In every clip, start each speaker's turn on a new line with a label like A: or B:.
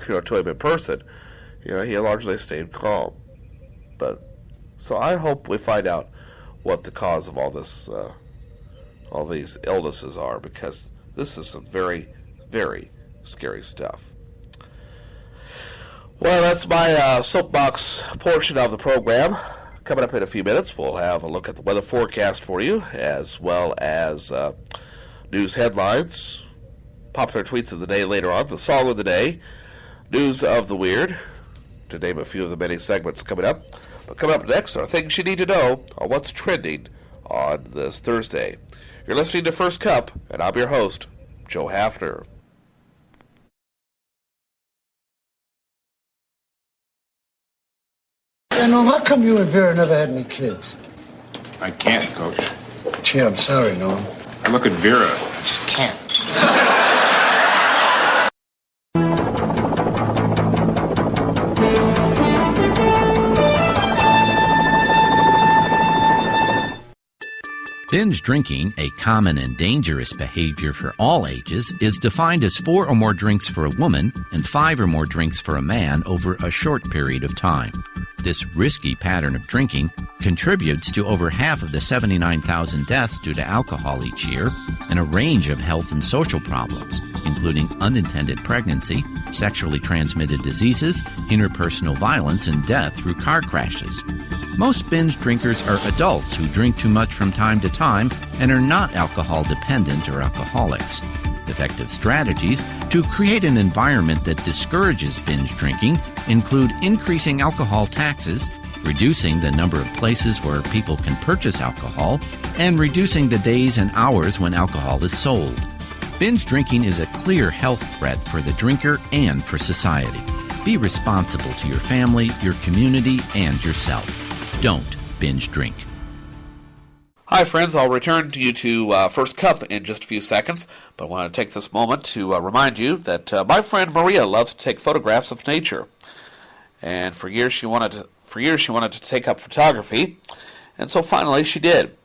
A: to him in person, he largely stayed calm. But so I hope we find out what the cause of all this, all these illnesses are, because this is some very, very scary stuff. Well, that's my soapbox portion of the program. Coming up in a few minutes, we'll have a look at the weather forecast for you, as well as news headlines, popular tweets of the day later on, the song of the day, news of the weird, to name a few of the many segments coming up. But coming up next are things you need to know on what's trending on this Thursday. You're listening to First Cup, and I'm your host, Joe Haffner.
B: Norm, how come you and Vera never had any kids?
C: I can't, Coach.
B: Gee, I'm sorry, Norm.
C: I look at Vera. I just can't.
D: Binge drinking, a common and dangerous behavior for all ages, is defined as 4 or more drinks for a woman and 5 or more drinks for a man over a short period of time. This risky pattern of drinking contributes to over half of the 79,000 deaths due to alcohol each year and a range of health and social problems, including unintended pregnancy, sexually transmitted diseases, interpersonal violence, and death through car crashes. Most binge drinkers are adults who drink too much from time to time and are not alcohol dependent or alcoholics. Effective strategies to create an environment that discourages binge drinking include increasing alcohol taxes, reducing the number of places where people can purchase alcohol, and reducing the days and hours when alcohol is sold. Binge drinking is a clear health threat for the drinker and for society. Be responsible to your family, your community, and yourself. Don't binge drink.
A: Hi, friends. I'll return to you to First Cup in just a few seconds, but I want to take this moment to remind you that my friend Maria loves to take photographs of nature, and for years she wanted to take up photography, and so finally she did.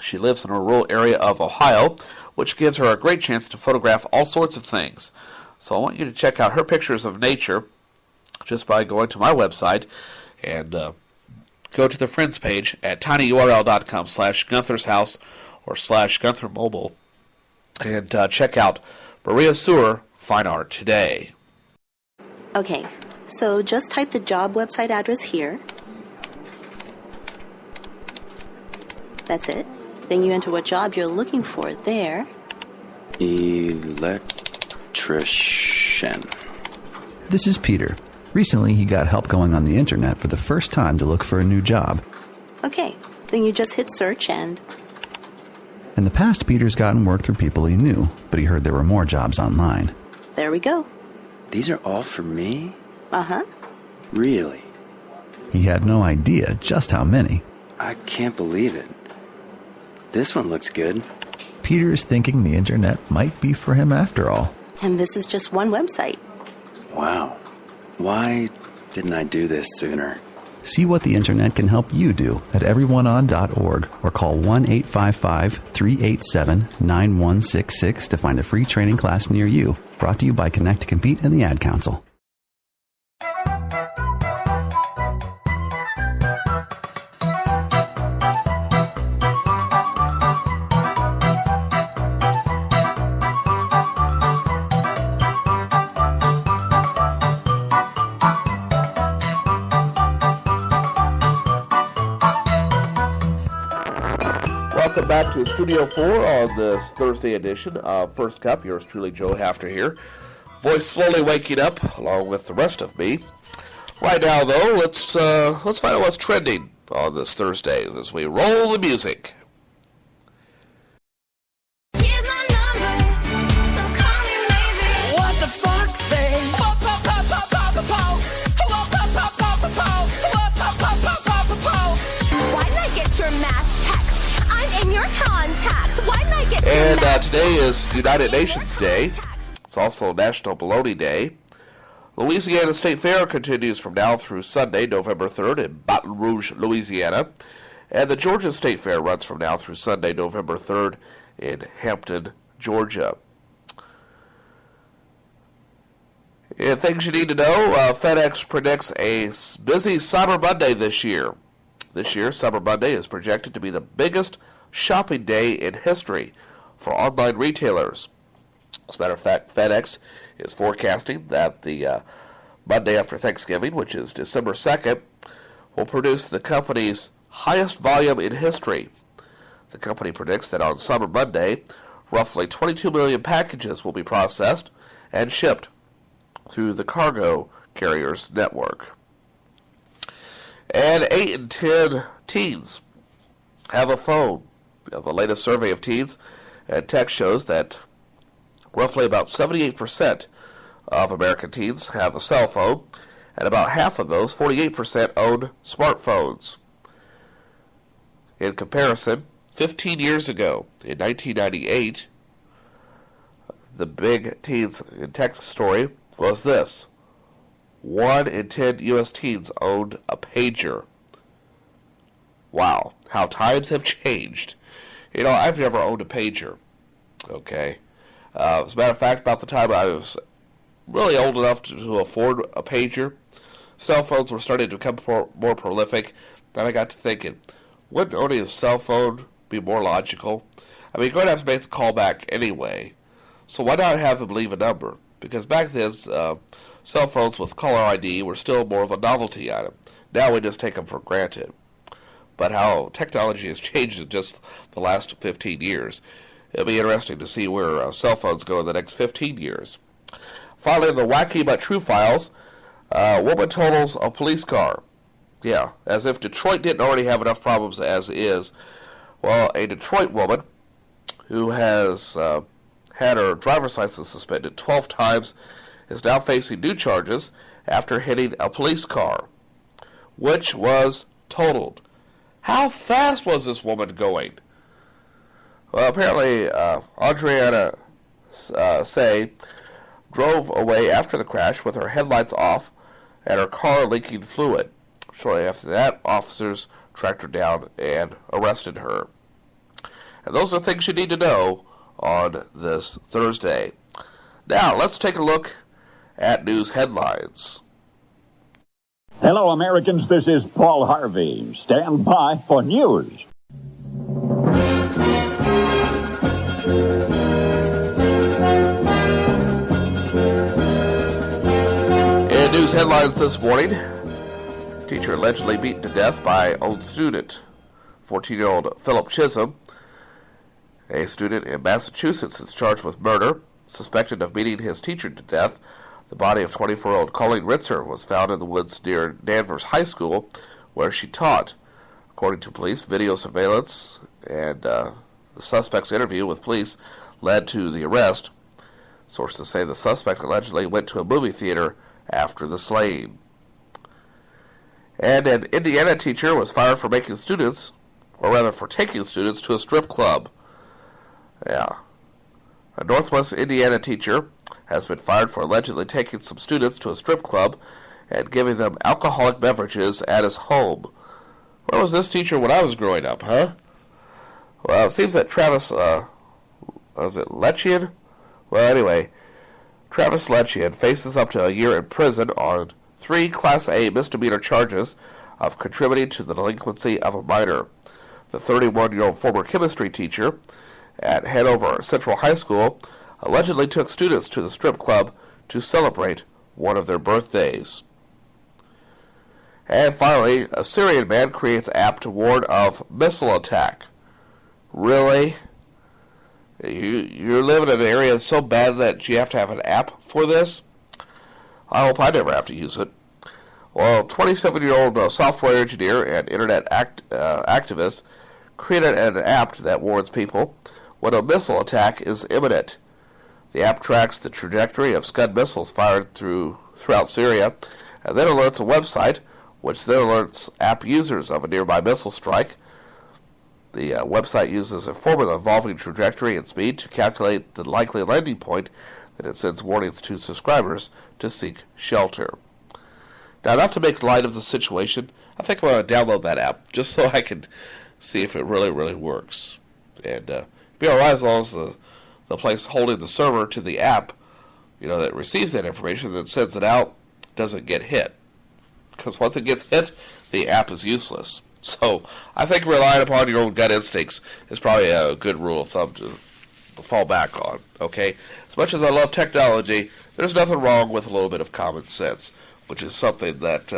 A: She lives in a rural area of Ohio, which gives her a great chance to photograph all sorts of things. So I want you to check out her pictures of nature just by going to my website and go to the Friends page at tinyurl.com/Gunther's House or /Gunther Mobile and check out Maria Sewer Fine Art today.
E: Okay, so just type the job website address here. That's it. Then you enter what job you're looking for there.
F: Electrician.
G: This is Peter. Recently, he got help going on the internet for the first time to look for a new job.
E: Okay, then you just hit search and...
G: In the past, Peter's gotten work through people he knew, but he heard there were more jobs online.
E: There we go.
F: These are all for me?
E: Uh-huh.
F: Really?
G: He had no idea just how many.
F: I can't believe it. This one looks good.
G: Peter is thinking the internet might be for him after all.
E: And this is just one website.
F: Wow. Why didn't I do this sooner?
G: See what the internet can help you do at everyoneon.org or call 1-855-387-9166 to find a free training class near you. Brought to you by Connect to Compete and the Ad Council.
A: Welcome back to Studio 4 on this Thursday edition of First Cup. Yours truly, Joe Haffner here. Voice slowly waking up along with the rest of me. Right now, though, let's find out what's trending on this Thursday as we roll the music.
H: Here's my number, so call me maybe. What the fuck, say? Pop, pop, pop, pop, pop, pop, pop. Pop, pop, pop, pop, pop, pop. Pop, pop, pop, pop, pop, pop. Why did I get your mass text? I'm in your contacts. Why did I get your
A: And
H: mass
A: today is United Nations Day. It's also National Bologna Day. Louisiana State Fair continues from now through Sunday, November 3rd in Baton Rouge, Louisiana. And the Georgia State Fair runs from now through Sunday, November 3rd in Hampton, Georgia. Yeah, things you need to know, FedEx predicts a busy Cyber Monday this year. This year, Cyber Monday is projected to be the biggest shopping day in history for online retailers. As a matter of fact, FedEx is forecasting that the Monday after Thanksgiving, which is December 2nd, will produce the company's highest volume in history. The company predicts that on Cyber Monday, roughly 22 million packages will be processed and shipped through the cargo carrier's network. And 8 in 10 teens have a phone. The latest survey of teens and tech shows that roughly about 78% of American teens have a cell phone, and about half of those, 48%, own smartphones. In comparison, 15 years ago, in 1998, the big teens in tech story was this. 1 in 10 U.S. teens owned a pager. Wow, how times have changed. You know, I've never owned a pager. Okay. As a matter of fact, about the time I was really old enough to afford a pager, cell phones were starting to become more prolific. Then I got to thinking, wouldn't owning a cell phone be more logical? I mean, you're going to have to make the call back anyway. So why not have them leave a number? Because back then, cell phones with caller ID were still more of a novelty item. Now we just take them for granted. But how technology has changed in just the last 15 years. It'll be interesting to see where cell phones go in the next 15 years. Finally, in the wacky but true files, woman totals a police car. Yeah, as if Detroit didn't already have enough problems as is. Well, a Detroit woman who has had her driver's license suspended 12 times is now facing new charges after hitting a police car, which was totaled. How fast was this woman going? Well, apparently, Adriana Say drove away after the crash with her headlights off and her car leaking fluid. Shortly after that, officers tracked her down and arrested her. And those are things you need to know on this Thursday. Now, let's take a look at news headlines.
I: Hello, Americans. This is Paul Harvey. Stand by for news.
A: In news headlines this morning, teacher allegedly beaten to death by old student. 14-year-old Philip Chisholm, a student in Massachusetts, is charged with murder, suspected of beating his teacher to death. The body of 24-year-old Colleen Ritzer was found in the woods near Danvers High School, where she taught. According to police, video surveillance and the suspect's interview with police led to the arrest. Sources say the suspect allegedly went to a movie theater after the slaying. And an Indiana teacher was fired for taking students to a strip club. Yeah. A Northwest Indiana teacher has been fired for allegedly taking some students to a strip club and giving them alcoholic beverages at his home. Where was this teacher when I was growing up, huh? Well, it seems that Travis, was it Lechian? Well, anyway, Travis Lechian faces up to a year in prison on 3 Class A misdemeanor charges of contributing to the delinquency of a minor. The 31-year-old former chemistry teacher at Hanover Central High School allegedly took students to the strip club to celebrate one of their birthdays. And finally, a Syrian man creates app to warn of missile attack. Really? You're living in an area that's so bad that you have to have an app for this? I hope I never have to use it. Well, 27-year-old software engineer and internet activist created an app that warns people when a missile attack is imminent. The app tracks the trajectory of Scud missiles fired throughout Syria, and then alerts a website, which then alerts app users of a nearby missile strike. The website uses a formula involving trajectory and speed to calculate the likely landing point, and it sends warnings to subscribers to seek shelter. Now, not to make light of the situation, I think I'm going to download that app just so I can see if it really, really works. And be alright as long as the place holding the server to the app that receives that information and then sends it out doesn't get hit. Because once it gets hit, the app is useless. So I think relying upon your own gut instincts is probably a good rule of thumb to fall back on, okay? As much as I love technology, there's nothing wrong with a little bit of common sense, which is something that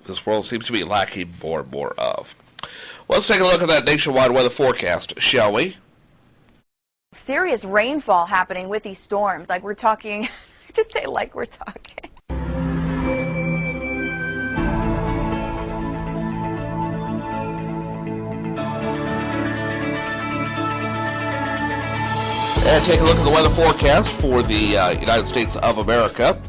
A: this world seems to be lacking more and more of. Well, let's take a look at that nationwide weather forecast, shall we?
J: Serious rainfall happening with these storms. Like we're talking, just say like we're talking.
A: And take a look at the weather forecast for the United States of America.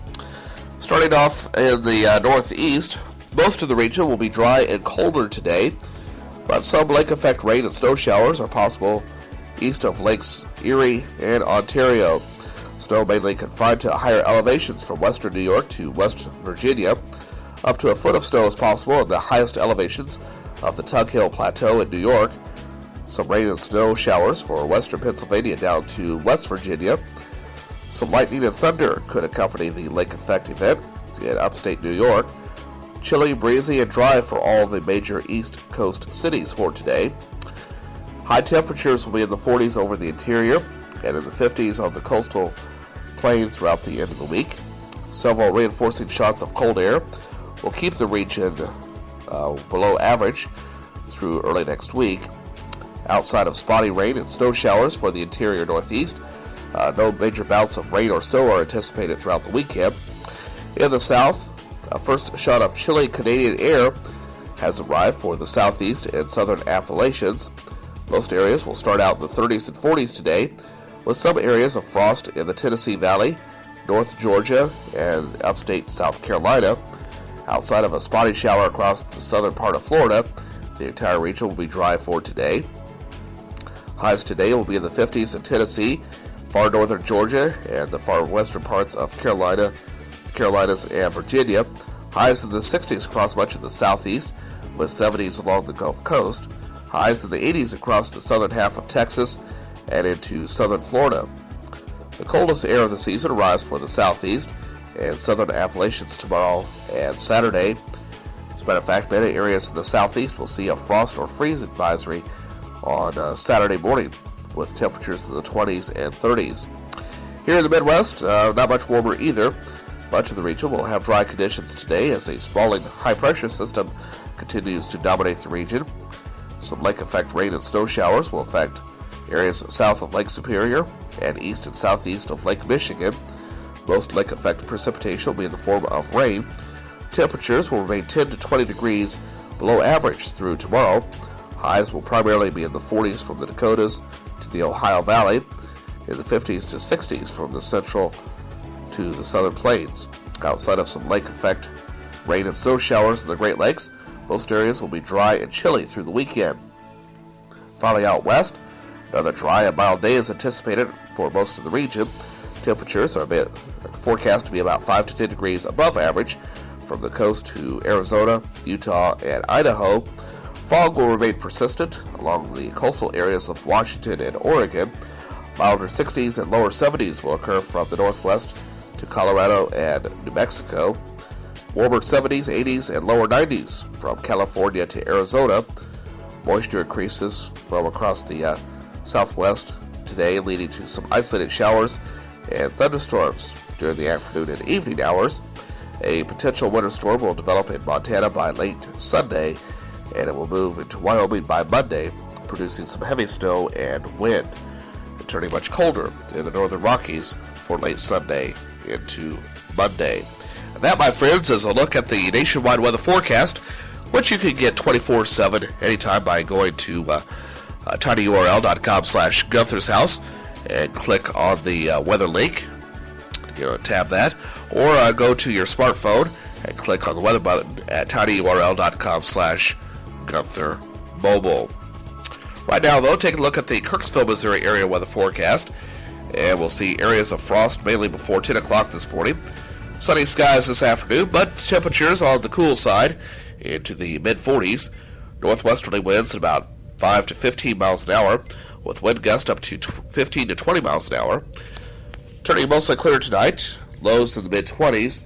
A: Starting off in the northeast, most of the region will be dry and colder today, but some lake effect rain and snow showers are possible east of Lakes Erie and Ontario. Snow mainly confined to higher elevations from western New York to West Virginia. Up to a foot of snow is possible at the highest elevations of the Tug Hill Plateau in New York. Some rain and snow showers for western Pennsylvania down to West Virginia. Some lightning and thunder could accompany the lake effect event in upstate New York. Chilly, breezy, and dry for all the major East Coast cities for today. High temperatures will be in the 40s over the interior and in the 50s on the coastal plain throughout the end of the week. Several reinforcing shots of cold air will keep the region below average through early next week. Outside of spotty rain and snow showers for the interior northeast, no major bouts of rain or snow are anticipated throughout the weekend. In the south, a first shot of chilly Canadian air has arrived for the southeast and southern Appalachians. Most areas will start out in the 30s and 40s today, with some areas of frost in the Tennessee Valley, North Georgia, and upstate South Carolina. Outside of a spotty shower across the southern part of Florida, the entire region will be dry for today. Highs today will be in the 50s in Tennessee, far northern Georgia, and the far western parts of Carolinas and Virginia. Highs in the 60s across much of the southeast, with 70s along the Gulf Coast. Highs in the 80s across the southern half of Texas and into southern Florida. The coldest air of the season arrives for the southeast and southern Appalachians tomorrow and Saturday. As a matter of fact, many areas in the southeast will see a frost or freeze advisory on Saturday morning, with temperatures in the 20s and 30s. Here in the Midwest, not much warmer either. Much of the region will have dry conditions today as a sprawling high-pressure system continues to dominate the region. Some lake effect rain and snow showers will affect areas south of Lake Superior and east and southeast of Lake Michigan. Most lake effect precipitation will be in the form of rain. Temperatures will remain 10 to 20 degrees below average through tomorrow. Highs will primarily be in the 40s from the Dakotas to the Ohio Valley, in the 50s to 60s from the central to the southern plains. Outside of some lake effect rain and snow showers in the Great Lakes, most areas will be dry and chilly through the weekend. Finally out west, another dry and mild day is anticipated for most of the region. Temperatures are forecast to be about 5 to 10 degrees above average from the coast to Arizona, Utah, and Idaho. Fog will remain persistent along the coastal areas of Washington and Oregon. Milder 60s and lower 70s will occur from the northwest to Colorado and New Mexico. Warmer 70s, 80s, and lower 90s from California to Arizona. Moisture increases from across the southwest today, leading to some isolated showers and thunderstorms during the afternoon and evening hours. A potential winter storm will develop in Montana by late Sunday, and it will move into Wyoming by Monday, producing some heavy snow and wind, and turning much colder in the northern Rockies for late Sunday into Monday. And that, my friends, is a look at the nationwide weather forecast, which you can get 24/7 anytime by going to tinyurl.com/Gunther's House and click on the weather link. Tab that, or go to your smartphone and click on the weather button at tinyurl.com/Gunther Mobile. Right now, though, take a look at the Kirksville, Missouri area weather forecast, and we'll see areas of frost mainly before 10 o'clock this morning. Sunny skies this afternoon, but temperatures on the cool side into the mid-40s. Northwesterly winds at about 5 to 15 miles an hour, with wind gusts up to 15 to 20 miles an hour. Turning mostly clear tonight. Lows in the mid-20s.